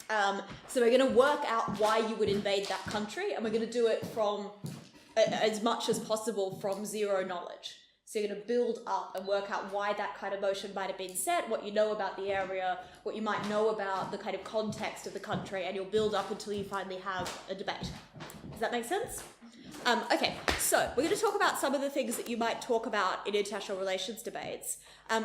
So we're going to work out why you would invade that country, and we're going to do it from as much as possible from zero knowledge. So you're going to build up and work out why that kind of motion might have been set, what you know about the area, what you might know about the kind of context of the country, and you'll build up until you finally have a debate. Does that make sense? Okay, so we're going to talk about some of the things that you might talk about in international relations debates.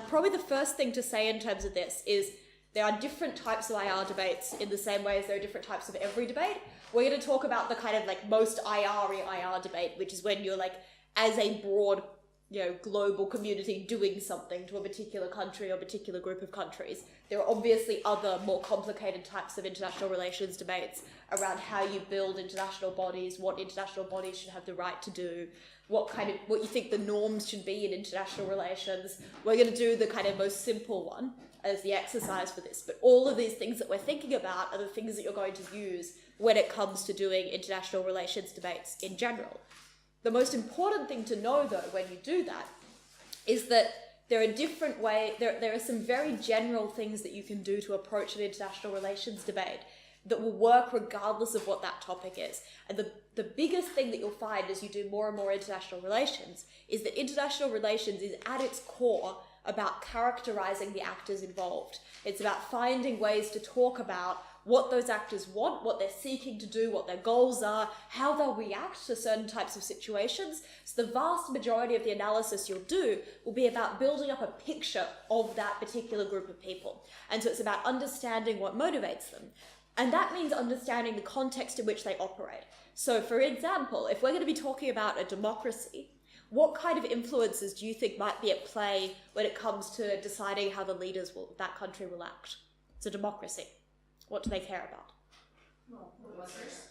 Probably the first thing to say in terms of this is there are different types of IR debates in the same way as there are different types of every debate. We're going to talk about the kind of like most IR debate, which is when you're like, as a broad, global community doing something to a particular country or particular group of countries. There are obviously other more complicated types of international relations debates around how you build international bodies, what international bodies should have the right to do, what you think the norms should be in international relations. We're going to do the kind of most simple one as the exercise for this, but all of these things that we're thinking about are the things that you're going to use when it comes to doing international relations debates in general. The most important thing to know, though, when you do that, is that there are some very general things that you can do to approach an international relations debate that will work regardless of what that topic is. And the biggest thing that you'll find as you do more and more international relations is that international relations is at its core about characterizing the actors involved. It's about finding ways to talk about what those actors want, what they're seeking to do, what their goals are, how they'll react to certain types of situations. So the vast majority of the analysis you'll do will be about building up a picture of that particular group of people. And so it's about understanding what motivates them. And that means understanding the context in which they operate. So for example, if we're going to be talking about a democracy, what kind of influences do you think might be at play when it comes to deciding how the leaders of that country will act? It's a democracy. What do they care about? Well, electors.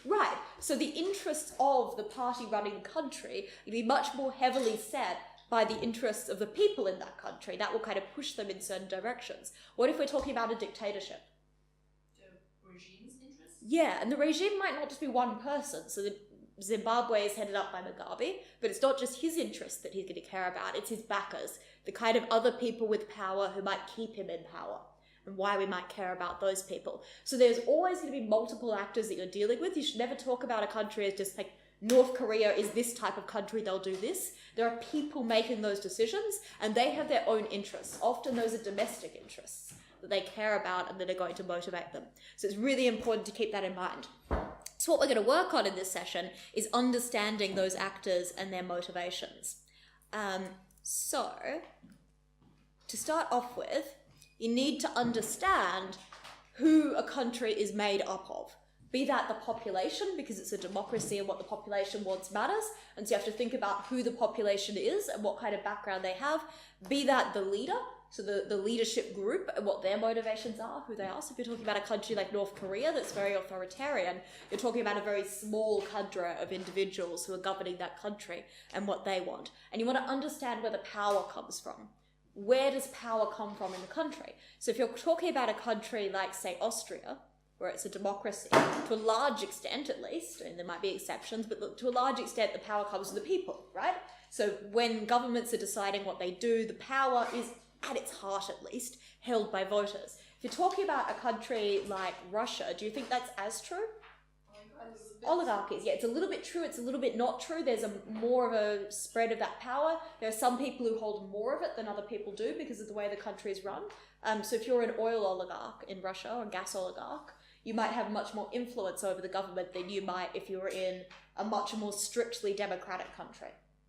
Right. So the interests of the party running the country will be much more heavily set by the interests of the people in that country. That will kind of push them in certain directions. What if we're talking about a dictatorship? The regime's interests? Yeah, and the regime might not just be one person. So Zimbabwe is headed up by Mugabe, but it's not just his interests that he's going to care about, it's his backers, the kind of other people with power who might keep him in power, and why we might care about those people. So there's always going to be multiple actors that you're dealing with. You should never talk about a country as just like, North Korea is this type of country, they'll do this. There are people making those decisions, and they have their own interests. Often those are domestic interests that they care about and that are going to motivate them. So it's really important to keep that in mind. So what we're going to work on in this session is understanding those actors and their motivations. So, to start off with, you need to understand who a country is made up of. Be that the population, because it's a democracy and what the population wants matters, and so you have to think about who the population is and what kind of background they have. Be that the leader, so the leadership group and what their motivations are, who they are. So if you're talking about a country like North Korea that's very authoritarian, you're talking about a very small cadre of individuals who are governing that country and what they want. And you want to understand where the power comes from. Where does power come from in the country? So if you're talking about a country like, say, Austria, where it's a democracy, to a large extent at least, and there might be exceptions, but to a large extent the power comes from the people, right? So when governments are deciding what they do, the power is, at its heart at least, held by voters. If you're talking about a country like Russia, do you think that's as true? Oligarchies, yeah, it's a little bit true, it's a little bit not true. There's more of a spread of that power. There are some people who hold more of it than other people do because of the way the country is run. So if you're an oil oligarch in Russia, or a gas oligarch, you might have much more influence over the government than you might if you were in a much more strictly democratic country.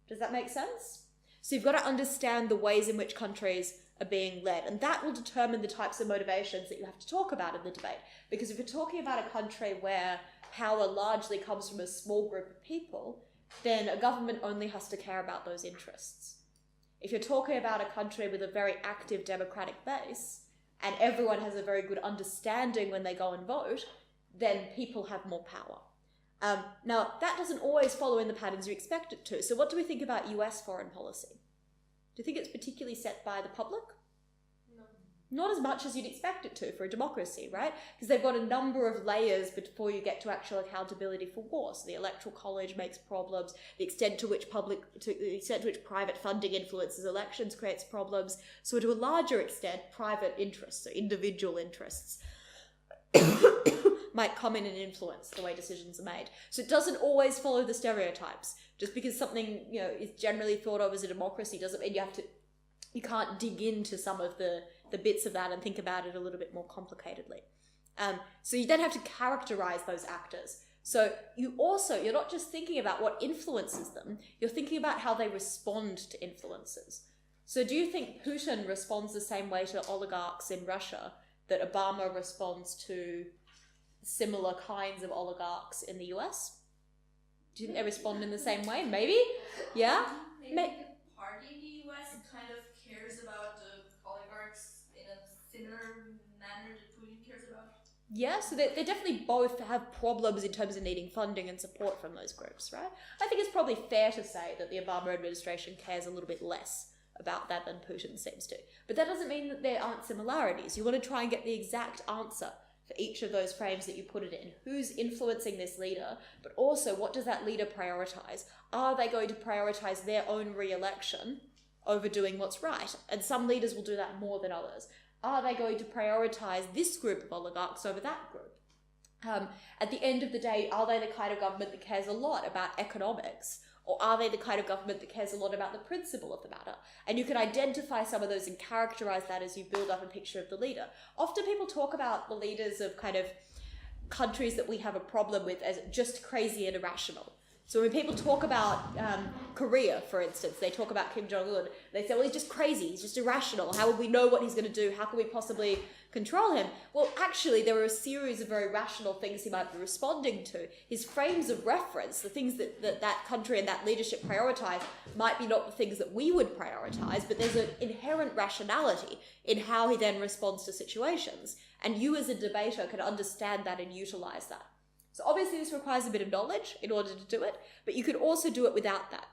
Does that make sense? So you've got to understand the ways in which countries are being led, and that will determine the types of motivations that you have to talk about in the debate. Because if you're talking about a country where power largely comes from a small group of people, then a government only has to care about those interests. If you're talking about a country with a very active democratic base, and everyone has a very good understanding when they go and vote, then people have more power. Now, that doesn't always follow in the patterns you expect it to. So what do we think about US foreign policy? Do you think it's particularly set by the public? Not as much as you'd expect it to for a democracy, right? Because they've got a number of layers before you get to actual accountability for war. So the electoral college makes problems, the extent to which private funding influences elections creates problems. So to a larger extent, private interests, so individual interests, might come in and influence the way decisions are made. So it doesn't always follow the stereotypes. Just because something, is generally thought of as a democracy doesn't mean you can't dig into some of the bits of that and think about it a little bit more complicatedly. So you then have to characterize those actors. So you're not just thinking about what influences them, you're thinking about how they respond to influences. So do you think Putin responds the same way to oligarchs in Russia that Obama responds to similar kinds of oligarchs in the US? Do you think they respond in the same way? Maybe? Yeah? Maybe the party in the US kind of cares about the oligarchs in a similar manner that Putin cares about. Yeah, so they definitely both have problems in terms of needing funding and support from those groups, right? I think it's probably fair to say that the Obama administration cares a little bit less about that than Putin seems to. But that doesn't mean that there aren't similarities. You want to try and get the exact answer for each of those frames that you put it in. Who's influencing this leader, but also what does that leader prioritize? Are they going to prioritize their own re-election over doing what's right? And some leaders will do that more than others. Are they going to prioritize this group of oligarchs over that group? At the end of the day, are they the kind of government that cares a lot about economics? Or are they the kind of government that cares a lot about the principle of the matter? And you can identify some of those and characterize that as you build up a picture of the leader. Often people talk about the leaders of kind of countries that we have a problem with as just crazy and irrational. So when people talk about Korea, for instance, they talk about Kim Jong-un, they say, well, he's just crazy, he's just irrational. How would we know what he's going to do? How can we possibly control him? Well, actually, there are a series of very rational things he might be responding to. His frames of reference, the things that country and that leadership prioritize, might be not the things that we would prioritize, but there's an inherent rationality in how he then responds to situations. And you as a debater can understand that and utilize that. So obviously this requires a bit of knowledge in order to do it, but you could also do it without that.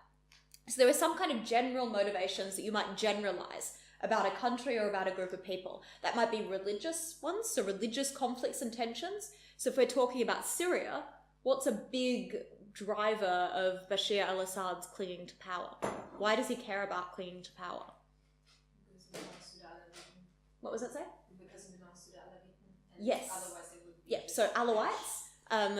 So there are some kind of general motivations that you might generalize about a country or about a group of people. That might be religious ones, so religious conflicts and tensions. So if we're talking about Syria, what's a big driver of Bashar al-Assad's clinging to power? Why does he care about clinging to power? What was that say? Yes. Otherwise they would be. Yeah, so Alawites,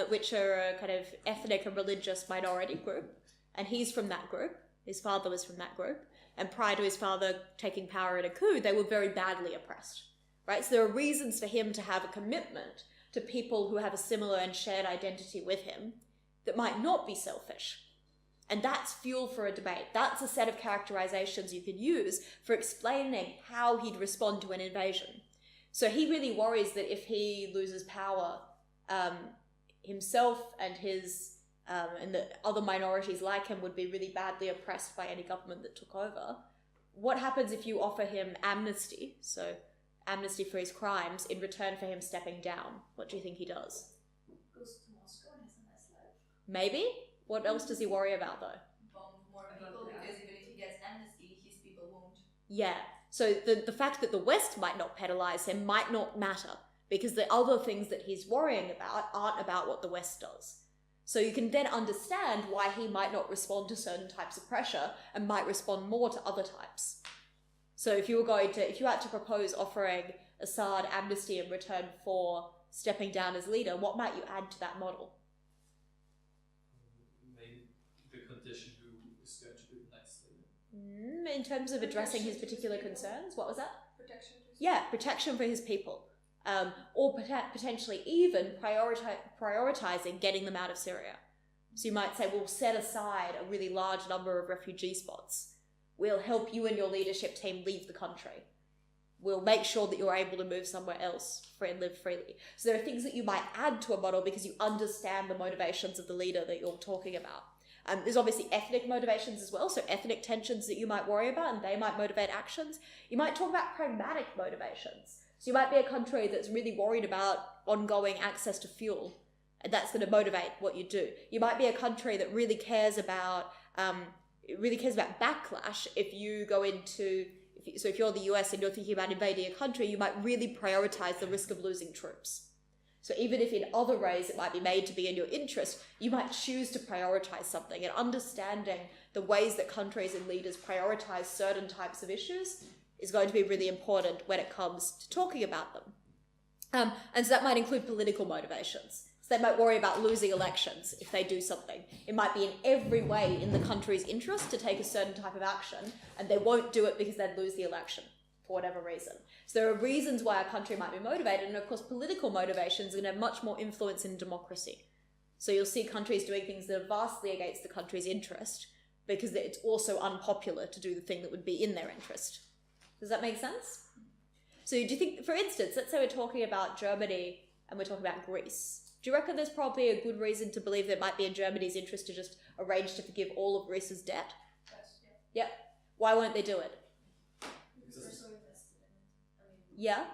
which are a kind of ethnic and religious minority group, and he's from that group. His father was from that group, and prior to his father taking power in a coup, they were very badly oppressed, right? So there are reasons for him to have a commitment to people who have a similar and shared identity with him that might not be selfish. And that's fuel for a debate. That's a set of characterizations you can use for explaining how he'd respond to an invasion. So he really worries that if he loses power, himself and his and the other minorities like him would be really badly oppressed by any government that took over. What happens if you offer him amnesty, so amnesty for his crimes, in return for him stepping down? What do you think he does? Goes to Moscow and has a nice life. Maybe? What else does he worry about, though? Bomb more people, because even if he gets amnesty, his people won't. Yeah. So the fact that the West might not penalise him might not matter, because the other things that he's worrying about aren't about what the West does. So you can then understand why he might not respond to certain types of pressure and might respond more to other types. So if you had to propose offering Assad amnesty in return for stepping down as leader, what might you add to that model? Maybe the condition who is going to be the next leader. In terms of addressing his particular concerns, what was that? Protection. Yeah, protection for his people. Or potentially even prioritizing getting them out of Syria. So you might say, we'll set aside a really large number of refugee spots. We'll help you and your leadership team leave the country. We'll make sure that you're able to move somewhere else and live freely. So there are things that you might add to a model because you understand the motivations of the leader that you're talking about. There's obviously ethnic motivations as well, so ethnic tensions that you might worry about and they might motivate actions. You might talk about pragmatic motivations. So you might be a country that's really worried about ongoing access to fuel, and that's going to motivate what you do. You might be a country that really cares about backlash if you So if you're the US and you're thinking about invading a country, you might really prioritize the risk of losing troops. So even if in other ways it might be made to be in your interest, you might choose to prioritize something. And understanding the ways that countries and leaders prioritize certain types of issues is going to be really important when it comes to talking about them. And so that might include political motivations. So they might worry about losing elections if they do something. It might be in every way in the country's interest to take a certain type of action, and they won't do it because they'd lose the election for whatever reason. So there are reasons why a country might be motivated, and of course political motivations are going to have much more influence in democracy. So you'll see countries doing things that are vastly against the country's interest because it's also unpopular to do the thing that would be in their interest. Does that make sense? So do you think, for instance, let's say we're talking about Germany and we're talking about Greece. Do you reckon there's probably a good reason to believe that it might be in Germany's interest to just arrange to forgive all of Greece's debt? Yes, yeah. Yeah. Why won't they do it? Because they're so invested in it. I mean, Yeah?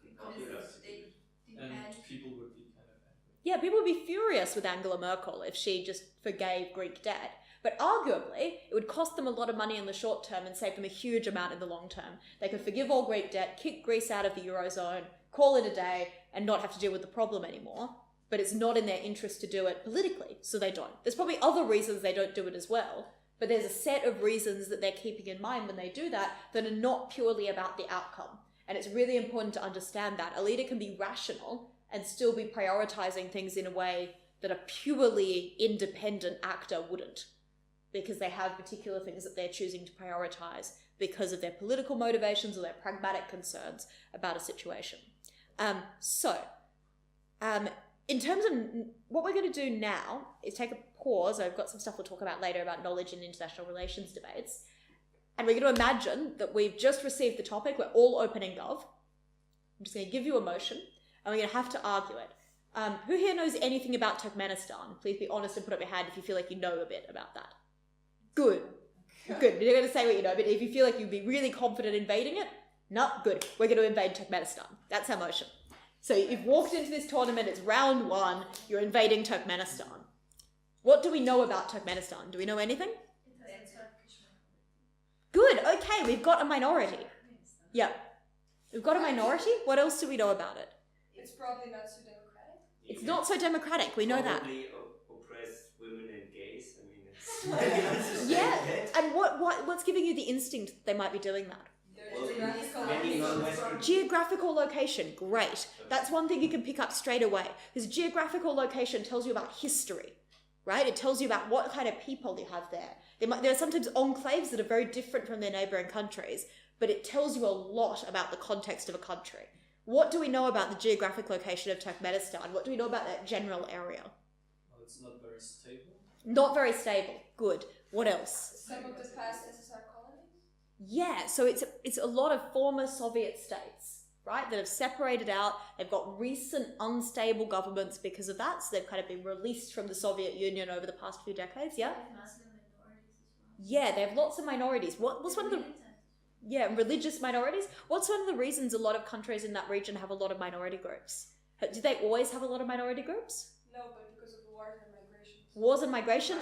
because they depend. And people would be kind of angry. Yeah, people would be furious with Angela Merkel if she just forgave Greek debt. But arguably, it would cost them a lot of money in the short term and save them a huge amount in the long term. They could forgive all Greek debt, kick Greece out of the Eurozone, call it a day, and not have to deal with the problem anymore. But it's not in their interest to do it politically, so they don't. There's probably other reasons they don't do it as well, but there's a set of reasons that they're keeping in mind when they do that that are not purely about the outcome. And it's really important to understand that. A leader can be rational and still be prioritizing things in a way that a purely independent actor wouldn't, because they have particular things that they're choosing to prioritize because of their political motivations or their pragmatic concerns about a situation. In terms of what we're going to do now is take a pause. I've got some stuff we'll talk about later about knowledge and international relations debates. And we're going to imagine that we've just received the topic. We're all open in Gov. I'm just going to give you a motion, and we're going to have to argue it. Who here knows anything about Turkmenistan? Please be honest and put up your hand if you feel like you know a bit about that. Good. Good. You're going to say what you know, but if you feel like you'd be really confident invading it, no, good. We're going to invade Turkmenistan. That's our motion. So you've walked into this tournament, it's round 1, you're invading Turkmenistan. What do we know about Turkmenistan? Do we know anything? Good, okay, we've got a minority. Yeah. We've got a minority? What else do we know about it? It's probably not so democratic. It's not so democratic, we know that. Probably oppress women and gays. I mean, it's... Yeah, and what's giving you the instinct that they might be doing that? Geographical location, great. That's one thing you can pick up straight away. Because geographical location tells you about history, right? It tells you about what kind of people you have there. There are sometimes enclaves that are very different from their neighbouring countries, but it tells you a lot about the context of a country. What do we know about the geographic location of Turkmenistan? What do we know about that general area? Well, it's not very stable. Not very stable. Good. What else? Some of the past SSR colonies? Yeah, so it's a lot of former Soviet states, right, that have separated out. They've got recent unstable governments because of that, so they've kind of been released from the Soviet Union over the past few decades, yeah? Yeah, they have lots of minorities. What's one of the... Yeah, religious minorities. What's one of the reasons a lot of countries in that region have a lot of minority groups? Did they always have a lot of minority groups? No, but because of wars and migration. Wars and migration?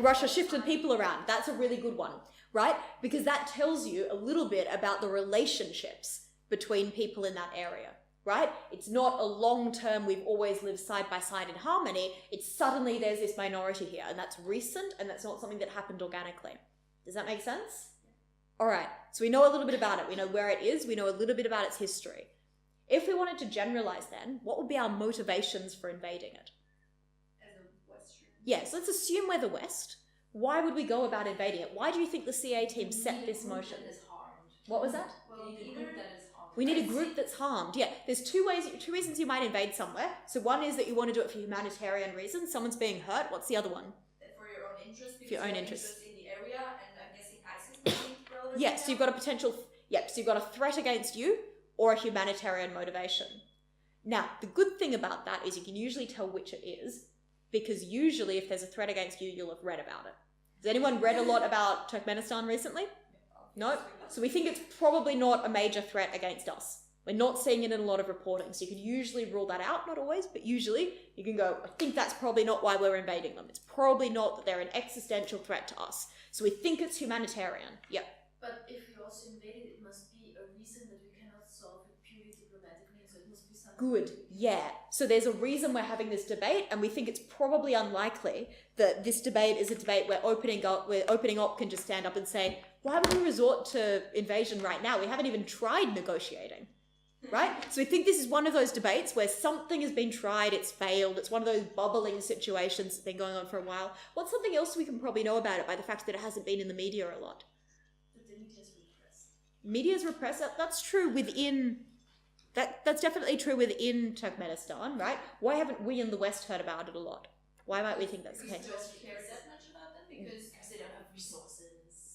Russia shifted people around. That's a really good one, right? Because that tells you a little bit about the relationships between people in that area, right? It's not a long-term, we've always lived side by side in harmony. It's suddenly there's this minority here, and that's recent, and that's not something that happened organically. Does that make sense? All right, so we know a little bit about it. We know where it is. We know a little bit about its history. If we wanted to generalize then, what would be our motivations for invading it? As a Western. Yes, let's assume we're the West. Why would we go about invading it? Why do you think the CA team set this motion? What was that? Well, We need a group that's harmed. Yeah, there's two reasons you might invade somewhere. So one is that you want to do it for humanitarian reasons. Someone's being hurt. What's the other one? For your own interest. For your own interest. In the area, and I'm guessing ISIS being relevant. Yeah, so you've got a potential... Yep, so you've got a threat against you or a humanitarian motivation. Now, the good thing about that is you can usually tell which it is, because usually if there's a threat against you, you'll have read about it. Has anyone read a lot about Turkmenistan recently? No? So we think it's probably not a major threat against us. We're not seeing it in a lot of reporting, so you can usually rule that out, not always, but usually you can go, I think that's probably not why we're invading them. It's probably not that they're an existential threat to us. So we think it's humanitarian. Yep. But if we also invaded, it must be a reason that we cannot solve it purely diplomatic means. So it must be something. Good, yeah. So there's a reason we're having this debate, and we think it's probably unlikely that this debate is a debate where opening op can just stand up and say, why would we resort to invasion right now? We haven't even tried negotiating, right? So we think this is one of those debates where something has been tried, it's failed, it's one of those bubbling situations that's been going on for a while. What's something else we can probably know about it by the fact that it hasn't been in the media a lot? That the media's repressed. Media's repressed, that's true within... That's definitely true within Turkmenistan, right? Why haven't we in the West heard about it a lot? Why might we think that's the We case? don't care that much about them because they don't have resources.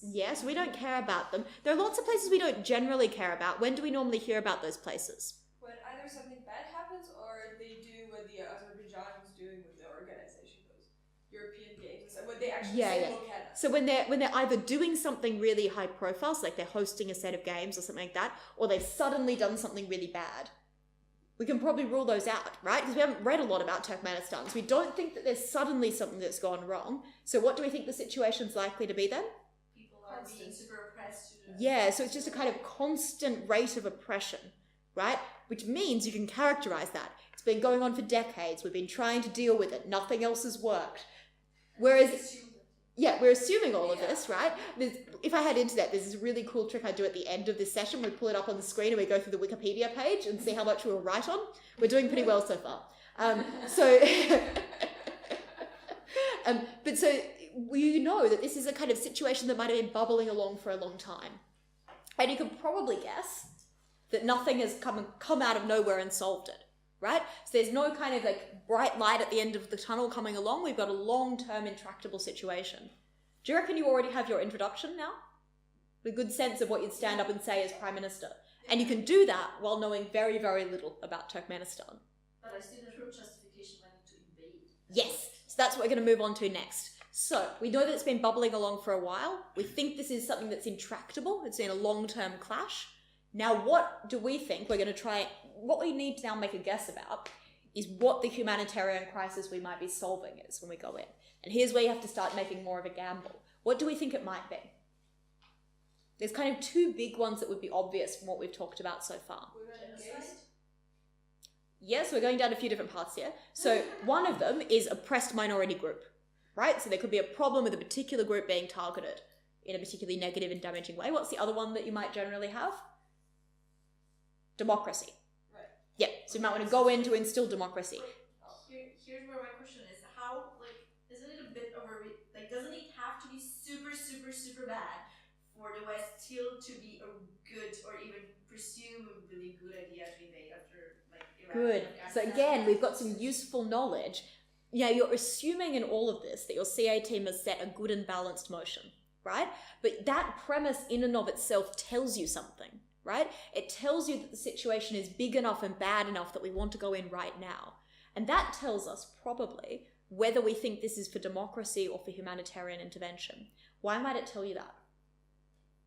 Yes, we don't care about them. There are lots of places we don't generally care about. When do we normally hear about those places? When either something bad happens or they do what the Azerbaijan was doing with the organization, those European games, when they actually say look at us. So when they're either doing something really high profile, so like they're hosting a set of games or something like that, or they've suddenly done something really bad, we can probably rule those out, right? Because we haven't read a lot about Turkmenistan, so we don't think that there's suddenly something that's gone wrong. So what do we think the situation's likely to be then? Being super oppressed. Yeah, so it's just a kind of constant rate of oppression, right? Which means you can characterize that. It's been going on for decades. We've been trying to deal with it. Nothing else has worked. Whereas, yeah, we're assuming all of this, right? If I had internet, there's this really cool trick I do at the end of this session. We pull it up on the screen and we go through the Wikipedia page and see how much we were right on. We're doing pretty well so far. But so you know that this is a kind of situation that might have been bubbling along for a long time. And you can probably guess that nothing has come out of nowhere and solved it, right? So there's no kind of like bright light at the end of the tunnel coming along. We've got a long-term intractable situation. Do you reckon you already have your introduction now? A good sense of what you'd stand up and say as Prime Minister. And you can do that while knowing very, very little about Turkmenistan. But I still have no justification why to invade. Yes, so that's what we're going to move on to next. So, we know that it's been bubbling along for a while. We think this is something that's intractable. It's in a long-term clash. Now, what do we think we're going to try... What we need to now make a guess about is what the humanitarian crisis we might be solving is when we go in. And here's where you have to start making more of a gamble. What do we think it might be? There's kind of two big ones that would be obvious from what we've talked about so far. Yes, we're going down a few different paths here. So one of them is oppressed minority group, right? So there could be a problem with a particular group being targeted in a particularly negative and damaging way. What's the other one that you might generally have? Democracy. Right. Yeah, so you might want to go in to instill democracy. Here's where my question is. How, isn't it a bit of a, doesn't it have to be super, super, super bad for the West still to be a good or even presumably good idea to invade after, Iraq? Good. So again, we've got some useful knowledge. Yeah, you're assuming in all of this that your CA team has set a good and balanced motion, right? But that premise in and of itself tells you something, right? It tells you that the situation is big enough and bad enough that we want to go in right now. And that tells us probably whether we think this is for democracy or for humanitarian intervention. Why might it tell you that?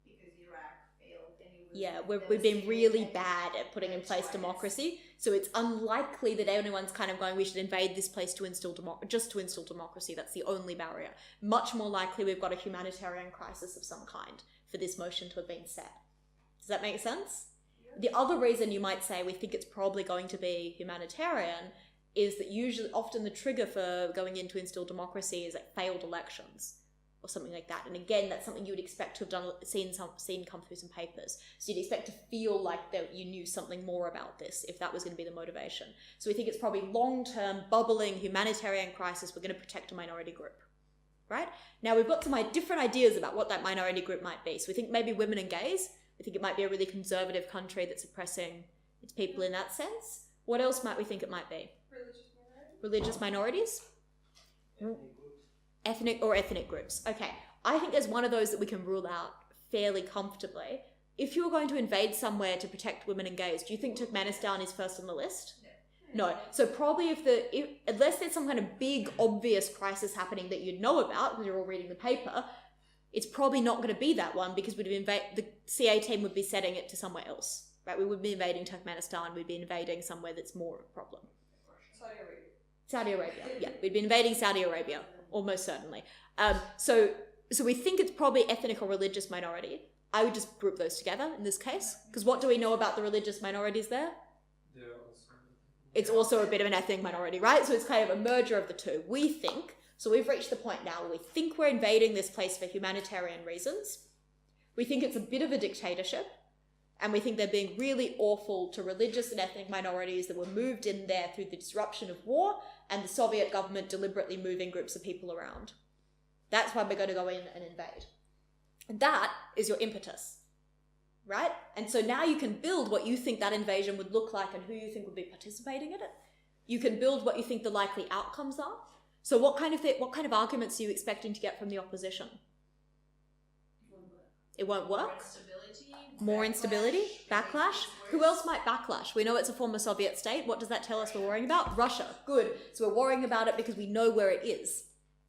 Because Iraq failed and Yeah, we've been really bad at putting in place democracy, so it's unlikely that anyone's kind of going, we should invade this place to instill just to instill democracy. That's the only barrier. Much more likely we've got a humanitarian crisis of some kind for this motion to have been set. Does that make sense? Yeah. The other reason you might say we think it's probably going to be humanitarian is that often the trigger for going in to instill democracy is like failed elections or something like that. And again, that's something you would expect to have seen come through some papers. So you'd expect to feel like that you knew something more about this if that was going to be the motivation. So we think it's probably long-term, bubbling humanitarian crisis. We're going to protect a minority group, right? Now we've got some different ideas about what that minority group might be. So we think maybe women and gays. We think it might be a really conservative country that's oppressing its people in that sense. What else might we think it might be? Religious minorities? Ethnic groups. Okay, I think there's one of those that we can rule out fairly comfortably. If you were going to invade somewhere to protect women and gays, do you think Turkmenistan is first on the list? No. So probably unless there's some kind of big, obvious crisis happening that you'd know about because you're all reading the paper, it's probably not going to be that one because the CA team would be setting it to somewhere else, right? We would be invading Turkmenistan. We'd be invading somewhere that's more of a problem. Saudi Arabia, yeah. We'd be invading Saudi Arabia, almost certainly. So we think it's probably ethnic or religious minority. I would just group those together in this case. Because what do we know about the religious minorities there? They're also. It's also a bit of an ethnic minority, right? So it's kind of a merger of the two. We think, so we've reached the point now where we think we're invading this place for humanitarian reasons. We think it's a bit of a dictatorship. And we think they're being really awful to religious and ethnic minorities that were moved in there through the disruption of war and the Soviet government deliberately moving groups of people around. That's why we're going to go in and invade. And that is your impetus, right? And so now you can build what you think that invasion would look like and who you think would be participating in it. You can build what you think the likely outcomes are. So what kind of arguments are you expecting to get from the opposition? It won't work. More instability, backlash. Who else might backlash? We know it's a former Soviet state. What does that tell us we're worrying about? Russia. Good. So we're worrying about it because we know where it is.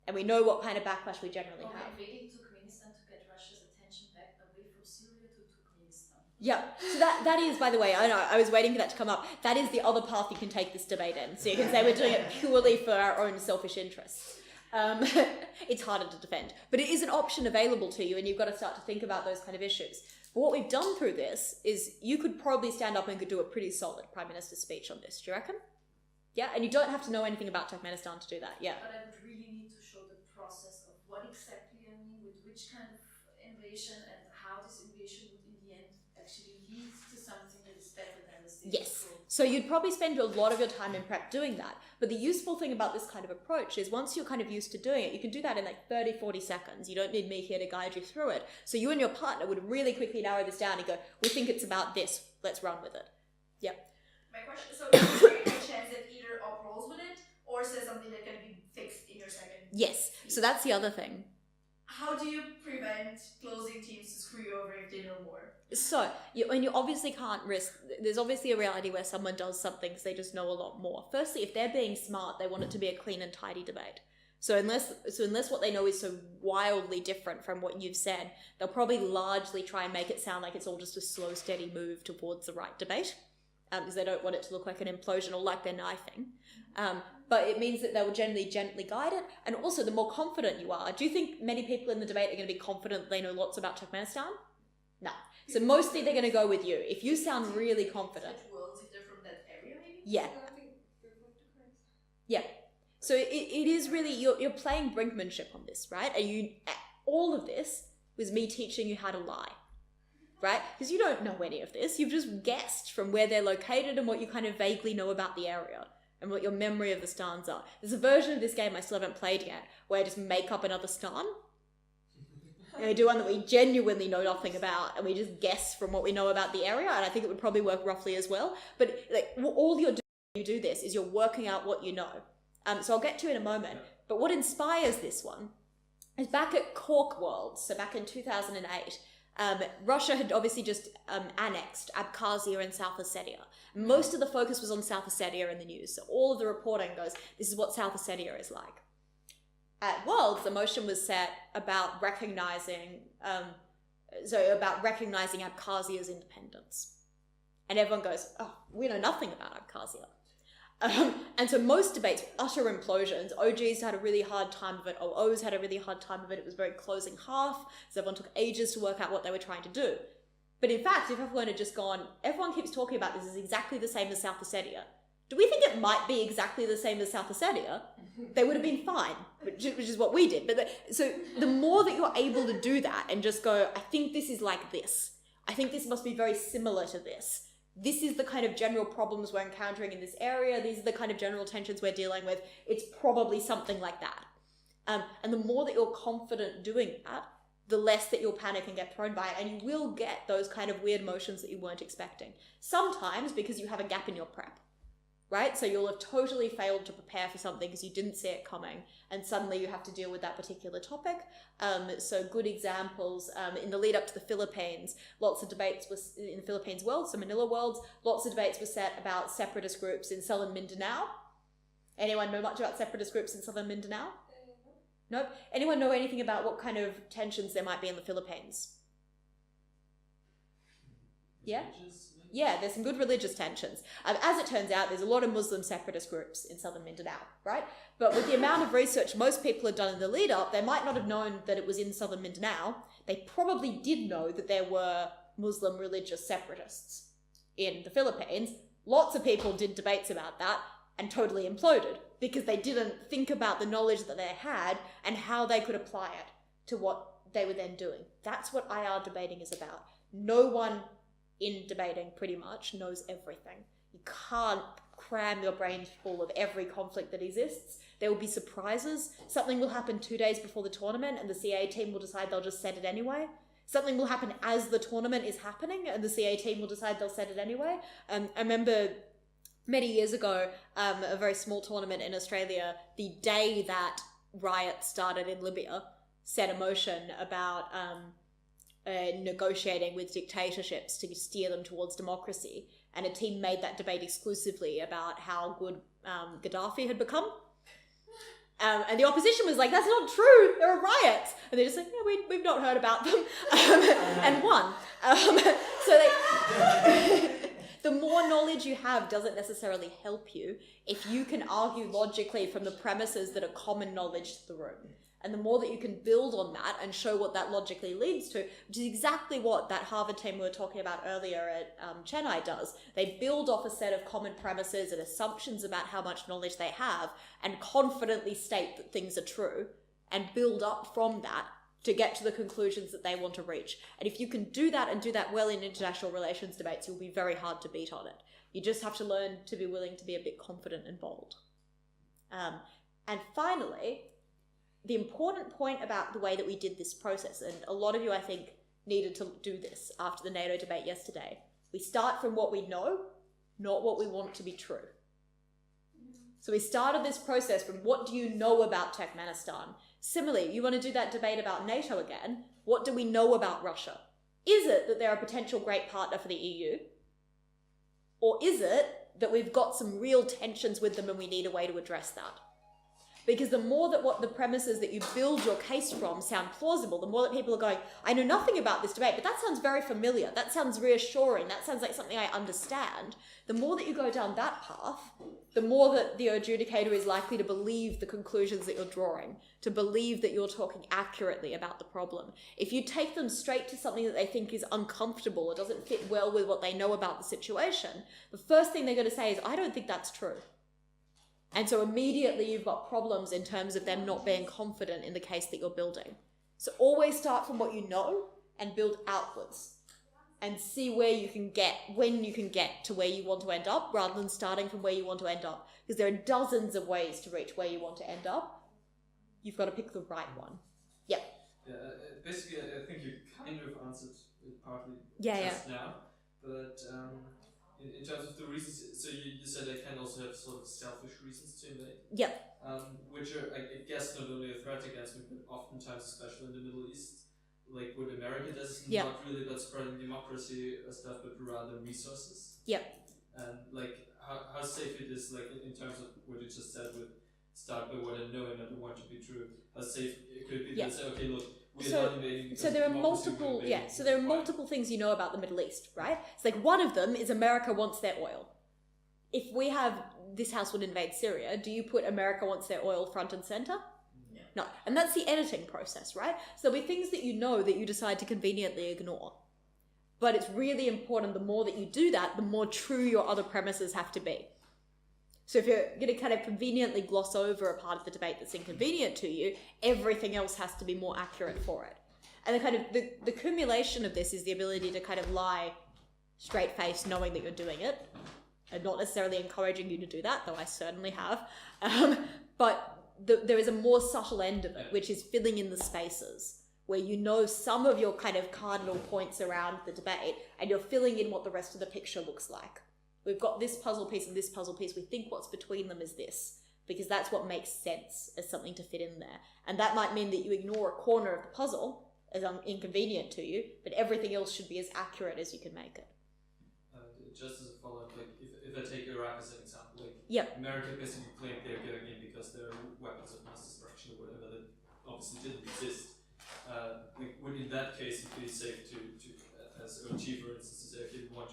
And we know what kind of backlash we generally have. Invading Turkmenistan to get Russia's attention back away from Syria to Turkmenistan. Yeah. So that is, by the way, I know, I was waiting for that to come up. That is the other path you can take this debate in. So you can say we're doing it purely for our own selfish interests. It's harder to defend. But it is an option available to you, and you've got to start to think about those kind of issues. But what we've done through this is you could probably stand up and could do a pretty solid Prime Minister's speech on this. Do you reckon? Yeah, and you don't have to know anything about Turkmenistan to do that. Yeah. But I would really need to show the process of what exactly I mean with which kind of invasion and how this invasion would in the end actually lead to something that is better than the status Yes. quo. So you'd probably spend a lot of your time in prep doing that. But the useful thing about this kind of approach is once you're kind of used to doing it, you can do that in like 30, 40 seconds. You don't need me here to guide you through it. So you and your partner would really quickly narrow this down and go, we think it's about this. Let's run with it. Yeah. My question, so is there a chance that either op rolls with it or says something that can be fixed in your second? Yes. So that's the other thing. How do you prevent closing teams to screw you over if they know more? So, you obviously can't risk, there's obviously a reality where someone does something because they just know a lot more. Firstly, if they're being smart, they want it to be a clean and tidy debate. So unless what they know is so wildly different from what you've said, they'll probably largely try and make it sound like it's all just a slow, steady move towards the right debate. Because they don't want it to look like an implosion or like they're knifing. But it means that they will generally gently guide it. And also, the more confident you are, do you think many people in the debate are going to be confident they know lots about Turkmenistan? No. So mostly they're going to go with you. If you sound really confident. Worlds if they're from that area, maybe? Yeah. Yeah. So it is really, you're playing brinkmanship on this, right? And all of this was me teaching you how to lie. Right? Because you don't know any of this. You've just guessed from where they're located and what you kind of vaguely know about the area and what your memory of the stans are. There's a version of this game I still haven't played yet where I just make up another stan. And I do one that we genuinely know nothing about and we just guess from what we know about the area, and I think it would probably work roughly as well. But like all you're doing when you do this is you're working out what you know. So I'll get to it in a moment. But what inspires this one is back at Cork Worlds, so back in 2008, Russia had obviously just annexed Abkhazia and South Ossetia. Most of the focus was on South Ossetia in the news. So all of the reporting goes, this is what South Ossetia is like. At Worlds, the motion was set about recognizing Abkhazia's independence. And everyone goes, oh, we know nothing about Abkhazia. And so most debates, utter implosions. OGs had a really hard time of it. OOs had a really hard time of it. It was very closing half. So everyone took ages to work out what they were trying to do. But in fact, if everyone had just gone, everyone keeps talking about this is exactly the same as South Ossetia. Do we think it might be exactly the same as South Ossetia? They would have been fine, which is what we did. But so the more that you're able to do that and just go, I think this is like this. I think this must be very similar to this. This is the kind of general problems we're encountering in this area. These are the kind of general tensions we're dealing with. It's probably something like that. And the more that you're confident doing that, the less that you'll panic and get thrown by it. And you will get those kind of weird motions that you weren't expecting. Sometimes because you have a gap in your prep, right? So you'll have totally failed to prepare for something because you didn't see it coming. And suddenly you have to deal with that particular topic. So good examples, in the lead up to the Philippines, lots of debates were in the Philippines world, so Manila worlds, lots of debates were set about separatist groups in southern Mindanao. Anyone know much about separatist groups in southern Mindanao? Nope. Anyone know anything about what kind of tensions there might be in the Philippines? Yeah. religious, maybe? Yeah, there's some good religious tensions. As it turns out, there's a lot of Muslim separatist groups in southern Mindanao, right? But with the amount of research most people had done in the lead up, they might not have known that it was in southern Mindanao. They probably did know that there were Muslim religious separatists in the Philippines. Lots of people did debates about that and totally imploded because they didn't think about the knowledge that they had and how they could apply it to what they were then doing. That's what IR debating is about. No one in debating pretty much knows everything. You can't cram your brain full of every conflict that exists. There will be surprises. Something will happen 2 days before the tournament and the CA team will decide they'll just set it anyway. Something will happen as the tournament is happening and the CA team will decide they'll set it anyway. I remember many years ago, a very small tournament in Australia, the day that riots started in Libya, set a motion about negotiating with dictatorships to steer them towards democracy. And a team made that debate exclusively about how good Gaddafi had become. And the opposition was like, that's not true, there are riots. And they're just like, yeah, we've not heard about them. And won. The more knowledge you have doesn't necessarily help you if you can argue logically from the premises that are common knowledge to the room. And the more that you can build on that and show what that logically leads to, which is exactly what that Harvard team we were talking about earlier at Chennai does. They build off a set of common premises and assumptions about how much knowledge they have and confidently state that things are true and build up from that to get to the conclusions that they want to reach. And if you can do that and do that well in international relations debates, you'll be very hard to beat on it. You just have to learn to be willing to be a bit confident and bold. And finally, the important point about the way that we did this process, and a lot of you, I think, needed to do this after the NATO debate yesterday. We start from what we know, not what we want to be true. So we started this process from what do you know about Turkmenistan? Similarly, you want to do that debate about NATO again. What do we know about Russia? Is it that they're a potential great partner for the EU? Or is it that we've got some real tensions with them and we need a way to address that? Because the more that what the premises that you build your case from sound plausible, the more that people are going, I know nothing about this debate, but that sounds very familiar. That sounds reassuring. That sounds like something I understand. The more that you go down that path, the more that the adjudicator is likely to believe the conclusions that you're drawing, to believe that you're talking accurately about the problem. If you take them straight to something that they think is uncomfortable or doesn't fit well with what they know about the situation, the first thing they're going to say is, I don't think that's true. And so immediately you've got problems in terms of them not being confident in the case that you're building. So always start from what you know and build outwards and see where you can get, when you can get to where you want to end up rather than starting from where you want to end up. Because there are dozens of ways to reach where you want to end up. You've got to pick the right one. Yep. Yeah, basically, I think you kind of answered it partly just now. But in terms of the reasons, so you said they can also have sort of selfish reasons to invade. Yep. Which are, I guess, not only a threat against me, but oftentimes, especially in the Middle East, like what America does is not really about spreading democracy or stuff, but rather resources. Yep. And like how safe it is, like in terms of what you just said with start by what I know and I don't want to be true. How safe it could be to say, okay, look, we're not invading. So there are multiple, so there are multiple things you know about the Middle East, right? It's like one of them is America wants their oil. If we have this house would invade Syria, do you put America wants their oil front and center? No. And that's the editing process, right? So there'll be things that you know that you decide to conveniently ignore. But it's really important, the more that you do that, the more true your other premises have to be. So if you're going to kind of conveniently gloss over a part of the debate that's inconvenient to you, everything else has to be more accurate for it. And the kind of the accumulation of this is the ability to kind of lie straight-faced knowing that you're doing it. I'm not necessarily encouraging you to do that, though I certainly have. But there is a more subtle end of it, which is filling in the spaces, where you know some of your kind of cardinal points around the debate, and you're filling in what the rest of the picture looks like. We've got this puzzle piece and this puzzle piece. We think what's between them is this, because that's what makes sense as something to fit in there. And that might mean that you ignore a corner of the puzzle as inconvenient to you, but everything else should be as accurate as you can make it. Just as a follow-up, like if I take Iraq as an example, like America basically claimed they're getting in because there are weapons of mass destruction or whatever that obviously didn't exist. Would in that case it be safe to as OG for instance, to say, okay, we want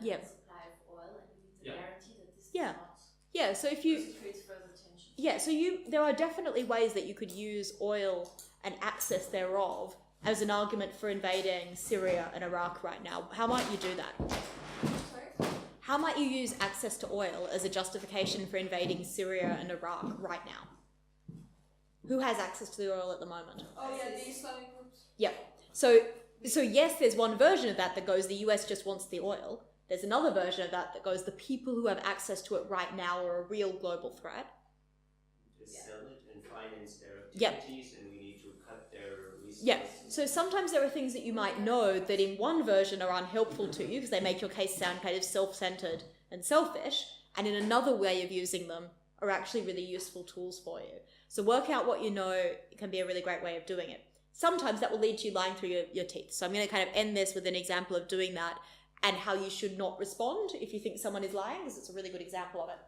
Yeah. supply of oil, and we need the Yeah. guarantee that this Yeah. does not. Yeah, so if you... Because it creates further tension. Yeah, so there are definitely ways that you could use oil and access thereof as an argument for invading Syria and Iraq right now. How might you do that? Sorry? How might you use access to oil as a justification for invading Syria and Iraq right now? Who has access to the oil at the moment? Oh yeah, the Islamic groups. Yeah. So yes, there's one version of that goes, the US just wants the oil. There's another version of that goes, the people who have access to it right now are a real global threat. They sell it and finance their Yep. activities, and we need to cut their resources. Yeah. So sometimes there are things that you might know that in one version are unhelpful to you because they make your case sound kind of self-centered and selfish, and in another way of using them are actually really useful tools for you. So work out what you know can be a really great way of doing it. Sometimes that will lead to you lying through your teeth. So I'm going to kind of end this with an example of doing that and how you should not respond if you think someone is lying, because it's a really good example of it.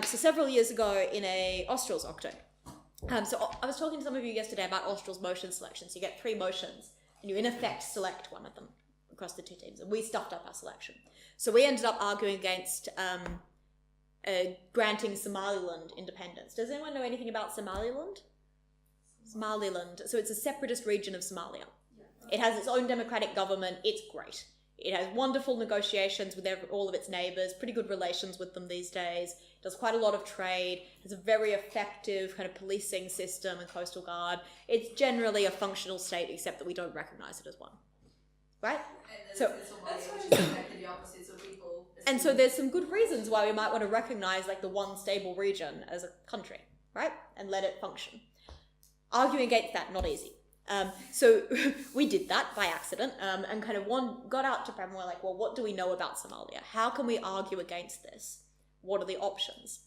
So several years ago in a Australs octo, so I was talking to some of you yesterday about Australs motion selection. So you get 3 motions and you in effect select one of them across the 2 teams, and we stuffed up our selection. So we ended up arguing against granting Somaliland independence. Does anyone know anything about Somaliland? Somaliland. So it's a separatist region of Somalia. It has its own democratic government. It's great. It has wonderful negotiations with all of its neighbours, pretty good relations with them these days, does quite a lot of trade, has a very effective kind of policing system and coastal guard. It's generally a functional state, except that we don't recognise it as one. Right? And So- then Somalia, which is exactly the opposite, so people... And so there's some good reasons why we might want to recognise like the one stable region as a country, right? And let it function. Arguing against that, not easy. So we did that by accident, and kind of got out to Prem and we're like, well, what do we know about Somalia? How can we argue against this? What are the options?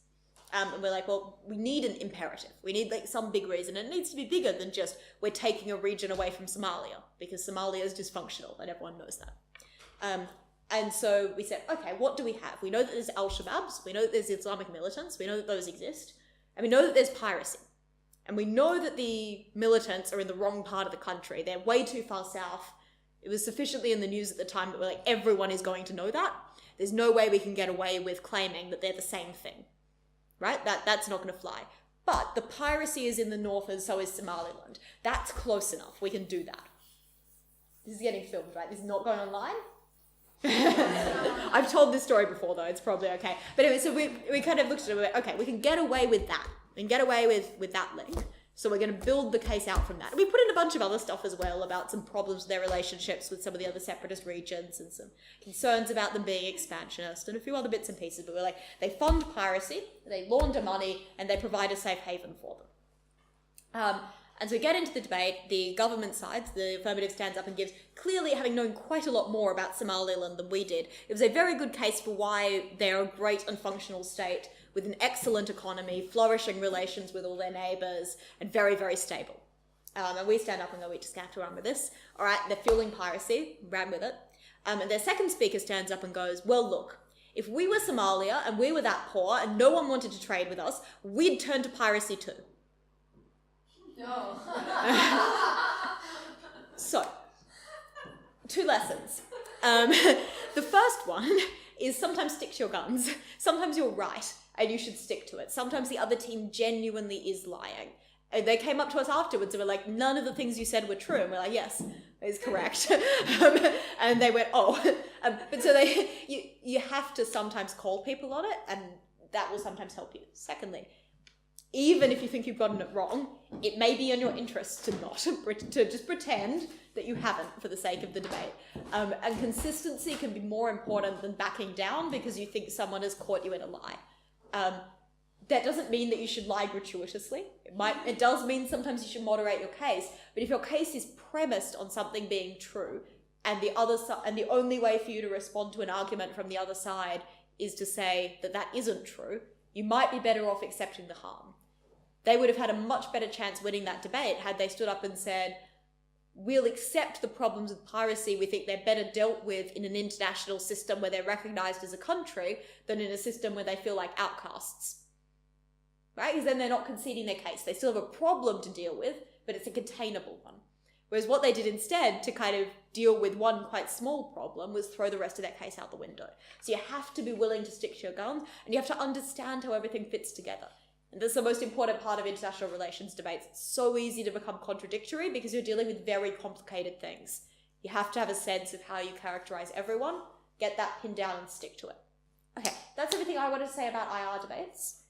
And we're like, well, we need an imperative. We need like some big reason. It needs to be bigger than just we're taking a region away from Somalia, because Somalia is dysfunctional and everyone knows that. And so we said, okay, what do we have? We know that there's Al-Shabaabs, we know that there's Islamic militants, we know that those exist, and we know that there's piracy. And we know that the militants are in the wrong part of the country. They're way too far south. It was sufficiently in the news at the time that we're like, everyone is going to know that. There's no way we can get away with claiming that they're the same thing, right? That's not going to fly. But the piracy is in the north and so is Somaliland. That's close enough. We can do that. This is getting filmed, right? This is not going online? I've told this story before though, it's probably okay. But anyway, so we kind of looked at it and we went, okay, we can get away with that. We can get away with that link. So we're going to build the case out from that. And we put in a bunch of other stuff as well about some problems with their relationships with some of the other separatist regions and some concerns about them being expansionist and a few other bits and pieces. But we're like, they fund piracy, they launder money, and they provide a safe haven for them. And so we get into the debate, the government side, the affirmative stands up and gives, clearly having known quite a lot more about Somaliland than we did. It was a very good case for why they're a great and functional state with an excellent economy, flourishing relations with all their neighbours, and very, very stable. And we stand up and go, we just have to run with this. All right, they're fueling piracy, ran with it. And their second speaker stands up and goes, well, look, if we were Somalia and we were that poor and no one wanted to trade with us, we'd turn to piracy too. No. So, 2 lessons. The first one is sometimes stick to your guns. Sometimes you're right and you should stick to it. Sometimes the other team genuinely is lying. And they came up to us afterwards and were like, none of the things you said were true. And we're like, yes, that is correct. And they went, oh. But so you have to sometimes call people on it, and that will sometimes help you. Secondly, even if you think you've gotten it wrong, it may be in your interest to not, to just pretend that you haven't for the sake of the debate. And consistency can be more important than backing down because you think someone has caught you in a lie. That doesn't mean that you should lie gratuitously. It does mean sometimes you should moderate your case, but if your case is premised on something being true, and the only way for you to respond to an argument from the other side is to say that that isn't true, you might be better off accepting the harm. They would have had a much better chance winning that debate had they stood up and said, we'll accept the problems with piracy, we think they're better dealt with in an international system where they're recognised as a country than in a system where they feel like outcasts. Right? Because then they're not conceding their case. They still have a problem to deal with, but it's a containable one. Whereas what they did instead to kind of deal with one quite small problem was throw the rest of their case out the window. So you have to be willing to stick to your guns, and you have to understand how everything fits together. And that's the most important part of international relations debates. It's so easy to become contradictory because you're dealing with very complicated things. You have to have a sense of how you characterize everyone, get that pinned down and stick to it. Okay, that's everything I wanted to say about IR debates.